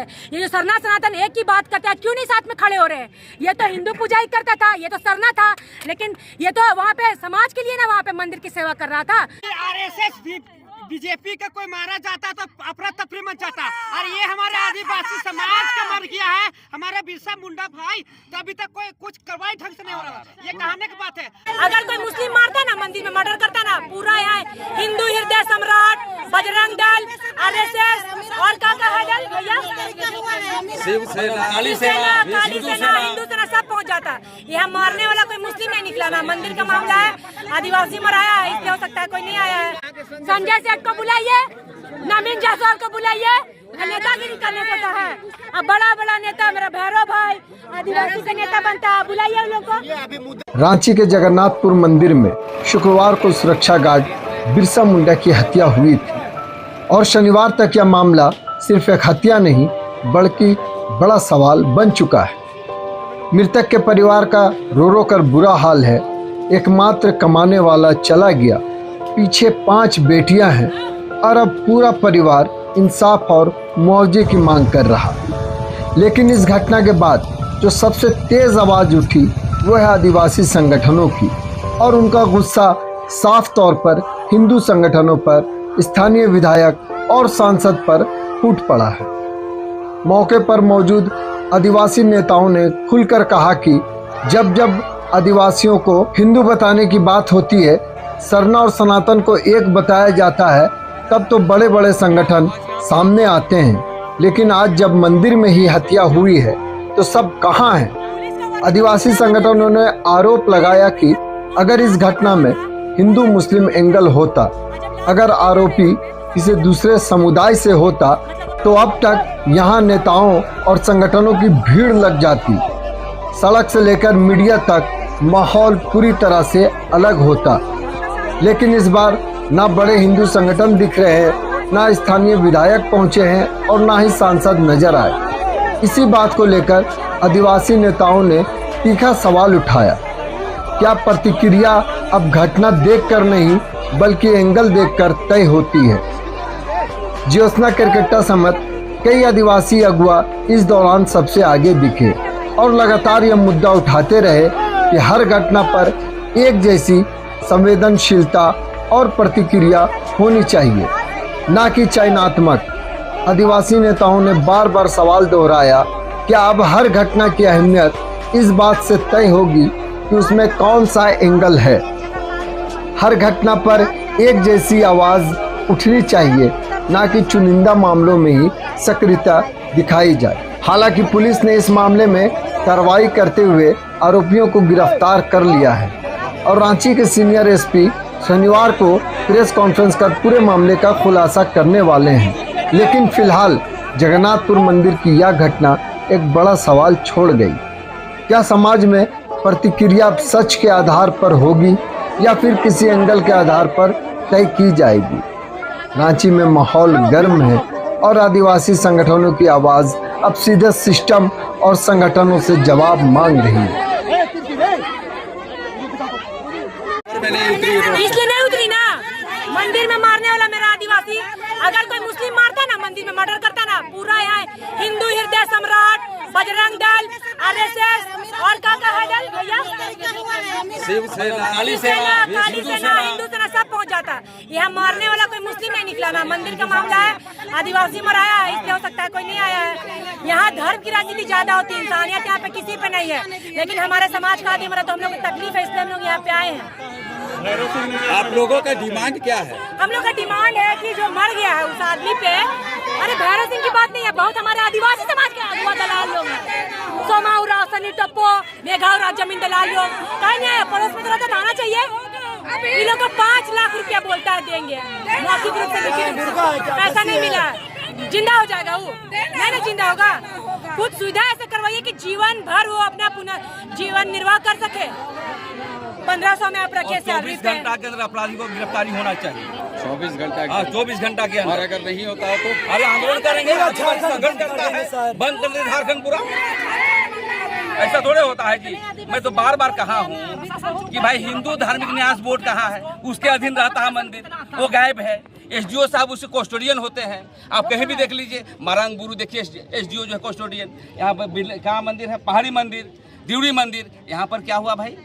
है। ये जो सरना सनातन एक ही बात करता है, क्यों नहीं साथ में खड़े हो रहे हैं? ये तो हिंदू पूजा ही करता था, ये तो सरना था, लेकिन ये तो वहाँ पे समाज के लिए ना वहाँ पे मंदिर की सेवा कर रहा था। आरएसएस बीजेपी का कोई मारा जाता तो अफरा तफरी मच जाता, और ये हमारे आदिवासी समाज का मर गया है, हमारे बिरसा मुंडा भाई, तो अभी तक कोई कुछ कार्रवाई ढंग से नहीं हो रहा। ये कहने की बात है, अगर कोई मुस्लिम मारता ना, मंदिर में मर्डर करता ना, पूरा यहाँ हिंदू हृदय सम्राट, बजरंग दल, आरएसएस और क्या कहा दल भैया, शिवसेना, काली सेना, हिंदू सेना सब पहुँच जाता। यहाँ मारने वाला कोई मुस्लिम नहीं निकला ना, मंदिर का मामला है, आदिवासी मराया है, इसलिए हो सकता है कोई नहीं आया है। संजय सेठ को बुलाइए, नवीन जायसवाल को बुलाइए, नेतागिरी करने को है। अब बड़ा बड़ा नेता मेरा भैरव भाई आदिवासी का नेता बनता है, बुलाइए उन लोग को। रांची के जगन्नाथपुर मंदिर में शुक्रवार को सुरक्षा गार्ड बिरसा मुंडा की हत्या हुई थी और शनिवार तक यह मामला सिर्फ एक हत्या नहीं बल्कि बड़ा सवाल बन चुका है। मृतक के परिवार का रो रो कर बुरा हाल है। एकमात्र कमाने वाला चला गया, पीछे 5 बेटियां हैं और अब पूरा परिवार इंसाफ और मुआवजे की मांग कर रहा। लेकिन इस घटना के बाद जो सबसे तेज आवाज़ उठी वो है आदिवासी संगठनों की, और उनका गुस्सा साफ तौर पर हिंदू संगठनों पर, स्थानीय विधायक और सांसद पर फूट पड़ा है। मौके पर मौजूद आदिवासी नेताओं ने खुलकर कहा कि जब जब आदिवासियों को हिंदू बताने की बात होती है, सरना और सनातन को एक बताया जाता है, तब तो बड़े बड़े संगठन सामने आते हैं, लेकिन आज जब मंदिर में ही हत्या हुई है तो सब कहाँ हैं? आदिवासी संगठनों ने आरोप लगाया कि अगर इस घटना में हिंदू मुस्लिम एंगल होता, अगर आरोपी किसी दूसरे समुदाय से होता तो अब तक यहाँ नेताओं और संगठनों की भीड़ लग जाती। सड़क से लेकर मीडिया तक माहौल पूरी तरह से अलग होता। लेकिन इस बार ना बड़े हिंदू संगठन दिख रहे हैं, ना स्थानीय विधायक पहुंचे हैं और ना ही सांसद नजर आए। इसी बात को लेकर आदिवासी नेताओं ने तीखा सवाल उठाया। क्या प्रतिक्रिया अब घटना देखकर नहीं बल्कि एंगल देखकर तय होती है? ज्योत्सना केरकेट्टा समेत कई आदिवासी अगुआ इस दौरान सबसे आगे दिखे और लगातार यह मुद्दा उठाते रहे कि हर घटना पर एक जैसी संवेदनशीलता और प्रतिक्रिया होनी चाहिए, ना कि चयनात्मक। आदिवासी नेताओं ने बार बार सवाल दोहराया कि अब हर घटना की अहमियत इस बात से तय होगी कि उसमें कौन सा एंगल है। हर घटना पर एक जैसी आवाज़ उठनी चाहिए, ना कि चुनिंदा मामलों में ही सक्रियता दिखाई जाए। हालांकि पुलिस ने इस मामले में कार्रवाई करते हुए आरोपियों को गिरफ्तार कर लिया है और रांची के सीनियर एसपी शनिवार को प्रेस कॉन्फ्रेंस कर पूरे मामले का खुलासा करने वाले हैं। लेकिन फिलहाल जगन्नाथपुर मंदिर की यह घटना एक बड़ा सवाल छोड़ गई। क्या समाज में प्रतिक्रिया सच के आधार पर होगी या फिर किसी एंगल के आधार पर तय की जाएगी? रांची में माहौल गर्म है और आदिवासी संगठनों की आवाज़ अब सीधे सिस्टम और संगठनों से जवाब मांग रही है। इसलिए नहीं उतरी ना, मंदिर में मारने वाला मेरा आदिवासी, अगर कोई मुस्लिम मारता ना, मंदिर में मर्डर करता ना, पूरा यहाँ हिंदू हृदय सम्राट, बजरंग दल, आरएसएस और क्या कहा दल भैया, शिवसेना, काली सेना, हिंदू सेना सब पहुँच जाता। यहाँ मारने वाला कोई मुस्लिम नहीं निकला ना, मंदिर का मामला है, आदिवासी मराया है, इसलिए हो सकता है कोई नहीं आया है। यहाँ धर्म की राजनीति ज्यादा होती है, इंसानियत यहाँ पे किसी पे नहीं है। लेकिन हमारे समाज का आदमी मरा तो हम लोग को तकलीफ है, इसलिए हम लोग यहाँ पे आए हैं। आप लोगों का डिमांड क्या है? हम लोग का डिमांड है कि जो मर गया है उस आदमी पे, अरे भैरव सिंह की बात नहीं है, बहुत हमारे आदिवासी समाज के अगुआ दलाल लोग हैं, सोमाउरा, सनी टप्पो, मेघाउरा, जमीन दलाल लोग, कहीं नहीं है, पड़ोस में तो आना चाहिए। इन लोग को 5 लाख रुपया बोलता है देंगे, मौखिक रूप से पैसा नहीं मिला, जिंदा हो जाएगा वो नहीं जिंदा होगा। कुछ सुविधा ऐसे करवाइए कि जीवन भर वो अपना जीवन निर्वाह कर सके। 1500 में आप रखे 24 घंटा के अंदर अपराधी को गिरफ्तारी होना चाहिए। 24 घंटा 24 घंटा के अंदर, अगर नहीं होता है तो अरे आंदोलन करेंगे, संघर्ष करता है, बंद कर दे झारखंड पूरा। ऐसा थोड़े होता है जी। मैं तो बार बार कहा हूँ कि भाई हिंदू धार्मिक न्यास बोर्ड कहाँ है, उसके अधीन रहता है मंदिर, वो गायब है। एसडीओ साहब उसके कस्टोडियन होते हैं। आप कहीं भी देख लीजिए, मारांग बुरु देखिए एसडीओ जो है कस्टोडियन। यहाँ पर कहाँ मंदिर है, पहाड़ी मंदिर, दिवड़ी मंदिर, यहाँ पर क्या हुआ भाई?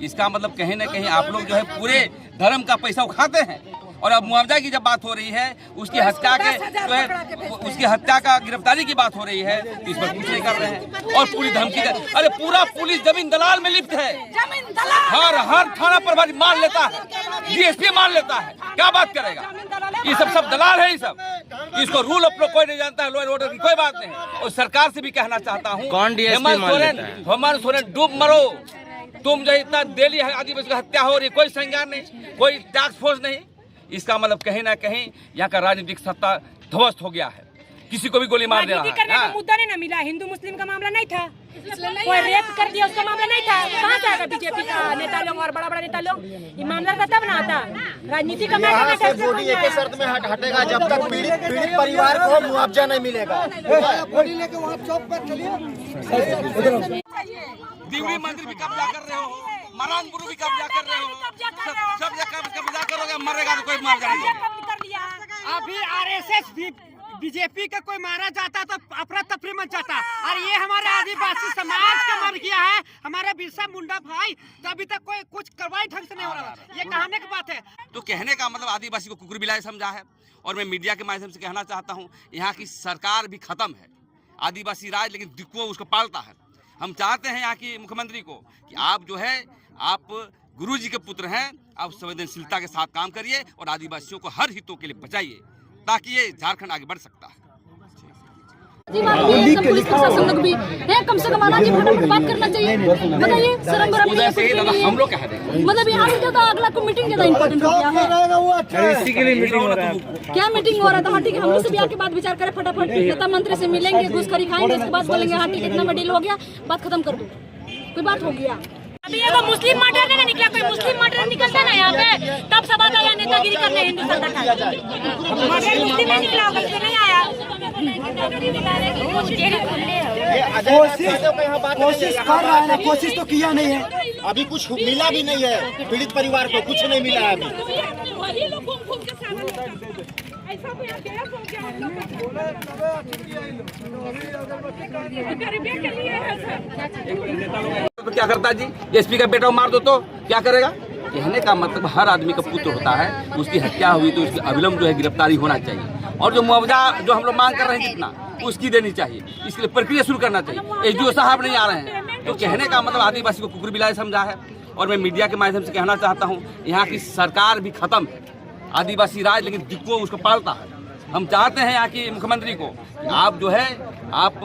इसका मतलब कहीं ना कहीं आप लोग जो है पूरे धर्म का पैसा उठाते हैं। और अब मुआवजा की जब बात हो रही है, उसकी हत्या के जो है उसकी हत्या का गिरफ्तारी की बात हो रही है, तो इस पर कुछ नहीं कर रहे हैं। और पूरी धमकी अरे पूरा पुलिस जमीन दलाल में लिप्त है। हर थाना प्रभारी मान लेता है, डीएसपी मान लेता है, क्या बात करेगा? ये सब दलाल है। ये सब इसको रूल ऑफ लॉ कोई नहीं जानता है, लॉ एंड ऑर्डर की कोई बात नहीं। और सरकार से भी कहना चाहता हूँ, हेमंत सोरेन डूब मरो। तुम जो इतना डेली आदिवासी की हत्या हो रही, कोई संज्ञान नहीं, कोई टास्क फोर्स नहीं। इसका मतलब कहीं ना कहीं यहाँ का राजनीतिक सत्ता ध्वस्त हो गया है। किसी को भी गोली मार दे रहा है। का मुद्दा नहीं ना मिला, हिंदू मुस्लिम का मामला नहीं था, कोई रेप कर दिया उसका मामला नहीं था। कहाँ से आएगा बीजेपी का नेता लोग और बड़ा बड़ा नेता लोग? ये मामला का तब ना आता, राजनीति का एक शर्त में हटेगा, जब तक पीड़ित परिवार को मुआवजा नहीं मिलेगा। दिवड़ी मंदिर भी कब्जा कर रहे हो, मारांग बुरु भी कब्जा कर रहे हो, सब जगह कब्जा करोगे, मरेगा तो कोई मार जाएगा। अभी आरएसएस भी बीजेपी का कोई मारा जाता तो अफरा तफरी मच जाता। और ये हमारे आदिवासी समाज का मर गया है, हमारा बिरसा मुंडा भाई, तो अभी तक कोई कुछ कार्रवाई ढंग से नहीं हो रहा। ये कहने की बात है। तो कहने का मतलब आदिवासी को कुकुर बिलाए समझा है। और मैं मीडिया के माध्यम से कहना चाहता हूँ, यहाँ की सरकार भी खत्म है। आदिवासी राज लेकिन दिक्कुआ उसको पालता है। हम चाहते हैं यहाँ की मुख्यमंत्री को कि आप जो है, आप गुरु जी के पुत्र हैं, आप संवेदनशीलता के साथ काम करिए और आदिवासियों को हर हितों के लिए बचाइए, ताकि ये झारखंड आगे बढ़ सकता है। पुलिस प्रशासन लोग भी है, कम से कम आना जी फटाफट बात करना चाहिए। बताइए शर्म गरम नहीं, हम लोग कह रहे हैं मतलब यहाँ से ज्यादा अगला को मीटिंग ज्यादा इम्पोर्टेंट हो गया है। इसी के लिए मीटिंग हो रहा है। क्या मीटिंग हो रहा था? हाँ ठीक है, हम लोग से भी आके बात विचार करें फटाफट। नेता मंत्री से मिलेंगे, घूसखोरी खाएंगे, उसके बाद बोलेंगे हाँ ठीक है इतना में डील हो गया, बात खत्म कर दो, कोई बात हो गया। अभी ये तो मुस्लिम मर्डर नहीं निकला, कोई मुस्लिम मर्डर निकलता ना यहाँ पे, तब सब आता है नेतागिरी करने हिंदू सरकार का। मर्डर मुस्लिम नहीं निकला होगा, इसलिए नहीं आया। कोशिश कर रहा है ना, कोशिश तो किया नहीं है, अभी कुछ मिला भी नहीं है। पीड़ित परिवार को कुछ नहीं मिला है अभी। तो क्या करता जी? एसपी का बेटा मार दो तो क्या करेगा? कहने का मतलब हर आदमी का पुत्र होता है, उसकी हत्या हुई तो उसकी अविलंब जो है गिरफ्तारी होना चाहिए। और जो मुआवजा जो हम लोग मांग कर रहे हैं जितना, उसकी देनी चाहिए। इसके लिए प्रक्रिया शुरू करना चाहिए। एसडीओ साहब नहीं आ रहे हैं, तो कहने का मतलब आदिवासी को कुकुर बिलाए समझा है। और मैं मीडिया के माध्यम से कहना चाहता हूँ, यहाँ की सरकार भी खत्म है। आदिवासी राज लेकिन दिक्कुआ उसको पालता है। हम चाहते हैं यहाँ की मुख्यमंत्री को, आप जो है, आप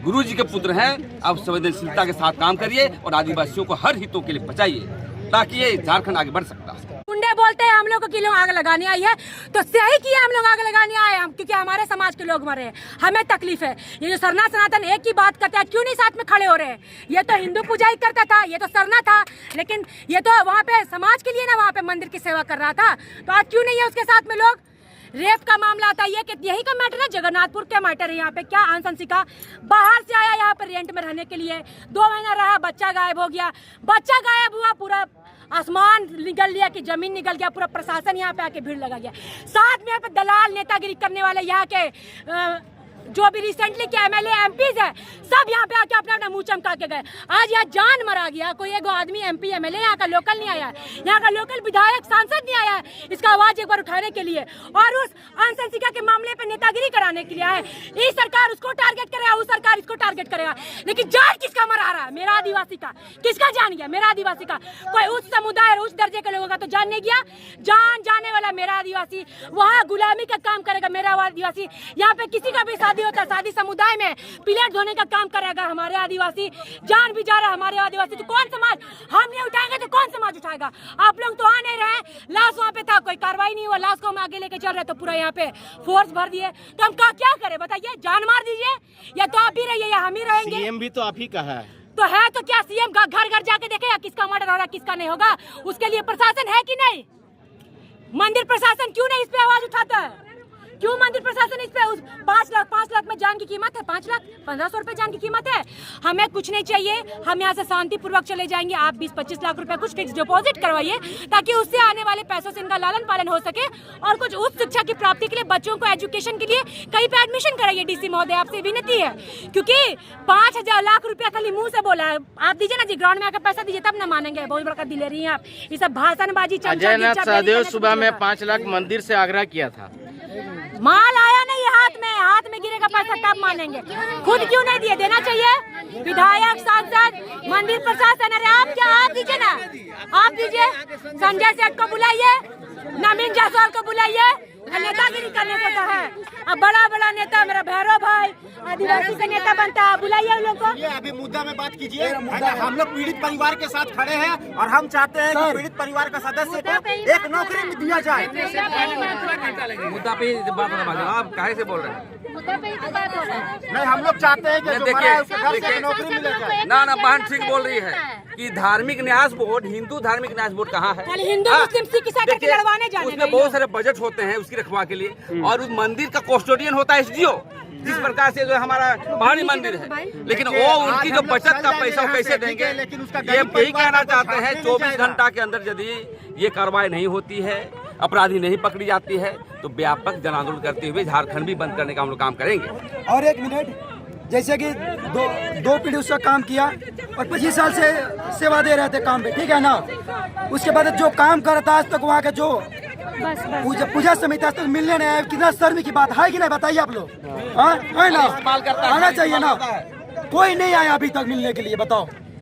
गुरु जी के पुत्र हैं, आप संवेदनशीलता के साथ काम करिए और आदिवासियों को हर हितों के लिए बचाइए, ताकि ये झारखंड आगे बढ़ सकता है। गुंडे बोलते हैं हम लोग को कि लोग आग लगाने आई है, तो सही किया, हम लोग आग लगाने आए हम, क्योंकि हमारे समाज के लोग मरे हैं, हमें तकलीफ है। ये जो सरना सनातन एक ही बात करता है, क्यों नहीं साथ में खड़े हो रहे हैं? ये तो हिंदू पूजा ही करता था, ये तो सरना था, लेकिन ये तो वहाँ पे समाज के लिए ना, वहाँ पे मंदिर की सेवा कर रहा था, तो आज क्यों नहीं है उसके साथ में लोग? रेप का मामला आता है, कि यही का मैटर है, जगन्नाथपुर का मैटर है। यहाँ पे क्या आंसंसिका बाहर से आया यहाँ पे रेंट में रहने के लिए, 2 महीना रहा, बच्चा गायब हो गया। बच्चा गायब हुआ, पूरा आसमान निकल लिया कि जमीन निकल गया, पूरा प्रशासन यहाँ पे आके भीड़ लगा गया। साथ में यहाँ पे दलाल नेतागिरी करने वाले यहाँ के जो भी रिसेंटली के एमएलए एमपीज है, सब यहाँ पे आके अपना अपना मुंह चमका के गए। आज यहाँ जान मरा गया, कोई एक आदमी एमपी एमएलए यहाँ का लोकल नहीं आया है, यहाँ का लोकल विधायक सांसद नहीं आया है इसका आवाज एक बार उठाने के लिए, और उस आंसंसिका के मामले पे नेतागिरी कराने के लिए आए। ये सरकार उसको टारगेट करेगा, उस सरकार इसको टारगेट करेगा, लेकिन जान किसका मरा रहा है? मेरा आदिवासी का। किसका जान गया? मेरा आदिवासी का। कोई उच्च समुदाय और उच्च दर्जे के लोगों का तो जान नहीं गया, जान जाने वाला मेरा आदिवासी। वहाँ गुलामी का काम करेगा मेरा आदिवासी। यहाँ पे किसी का भी शादी होता है, शादी समुदाय में प्लेट धोने का काम करेगा हमारे आदिवासी। जान भी जा रहा है हमारे आदिवासी, तो कौन समाज? हम नहीं उठाएंगे तो कौन समाज उठाएगा? आप लोग तो आ नहीं रहे, लाश वहाँ पे था, कोई कार्रवाई नहीं हुआ, लाश को हम आगे लेके चल रहे तो पूरा यहाँ पे फोर्स भर दिए, तो हम क्या करें बताइए? जान मार दीजिए, या तो आप ही रहिए या हम ही रहेंगे। सीएम भी तो आप ही का है, तो है तो क्या सीएम घर घर जाके देखेगा किसका मर्डर हो रहा है, किसका नहीं होगा? उसके लिए प्रशासन है कि नहीं? मंदिर प्रशासन क्यों नहीं इस पे आवाज उठाता है? क्यों मंदिर प्रशासन इस पे 5 लाख में जान की कीमत है, 5 लाख 1500 रुपए जान की कीमत है। हमें कुछ नहीं चाहिए, हम यहाँ से शांति पूर्वक चले जाएंगे। आप 20-25 लाख रुपए कुछ फिक्स डिपॉजिट करवाइए ताकि उससे आने वाले पैसों से इनका लालन पालन हो सके और कुछ उच्च शिक्षा की प्राप्ति के लिए बच्चों को एजुकेशन के लिए कहीं पे एडमिशन कराइए। डीसी महोदय आपसे विनती है, क्योंकि 5,000 लाख रुपया खाली मुंह से बोला है। आप दीजिए ना जी, ग्राउंड में आकर पैसा दीजिए तब ना मानेंगे। बहुत बड़ा दिले रही हैं आप, ये सब भाषणबाजी। अजय नाथ सहदेव सुबह में 5 लाख मंदिर से आग्रह किया था, माल आया नहीं हाथ में गिरेगा पैसा तब मानेंगे। खुद क्यों नहीं दिए? देना चाहिए। विधायक, सांसद, मंदिर प्रशासन, अरे आप दीजिए ना, आप दीजिए। संजय सेठ को बुलाइए, नवीन जायसवाल को बुलाइए। नेतागिरी करने को तो है। अब बड़ा नेता मेरा भैरव भाई आदिवासी का नेता बनता है, बुलाइए उन लोग को। ये अभी मुद्दा में बात कीजिए। हम लोग पीड़ित परिवार के साथ खड़े हैं और हम चाहते हैं कि पीड़ित परिवार का सदस्य को एक नौकरी में दिया जाए। मुद्दा पे बात होना, आप काहे से बोल रहे हैं? नहीं, हम लोग चाहते हैं कि जो मरा है उसको घर से एक नौकरी मिल जाए। ना बहन ठीक बोल रही है कि धार्मिक न्यास बोर्ड, हिंदू धार्मिक न्यास बोर्ड कहाँ है? हिंदू मुस्लिम सिख ईसाई के लड़वाने जाने उसमें बहुत सारे बजट होते हैं उसकी रखवा के लिए, और उस मंदिर का कस्टोडियन होता है एसडीओ। जिस प्रकार से जो हमारा पहाड़ी मंदिर है, लेकिन वो उनकी जो बचत का पैसा कैसे देंगे? ये यही कहना चाहते हैं 24 घंटा के अंदर यदि ये कार्रवाई नहीं होती है, अपराधी नहीं पकड़ी जाती है, तो व्यापक जन आंदोलन करते हुए झारखंड भी बंद करने का हम लोग काम करेंगे। और 1 मिनट, जैसे कि दो पीढ़ी उसका काम किया और 25 साल से सेवा दे रहे थे काम पे, ठीक है ना। उसके बाद जो काम करता आज तक वहाँ के जो पूजा समिति आज तक मिलने नहीं आए, कितना शर्म की बात है कि नहीं? बताइए आप लोग। हाँ है ना, आना चाहिए ना। कोई नहीं आया अभी तक मिलने के लिए, बताओ।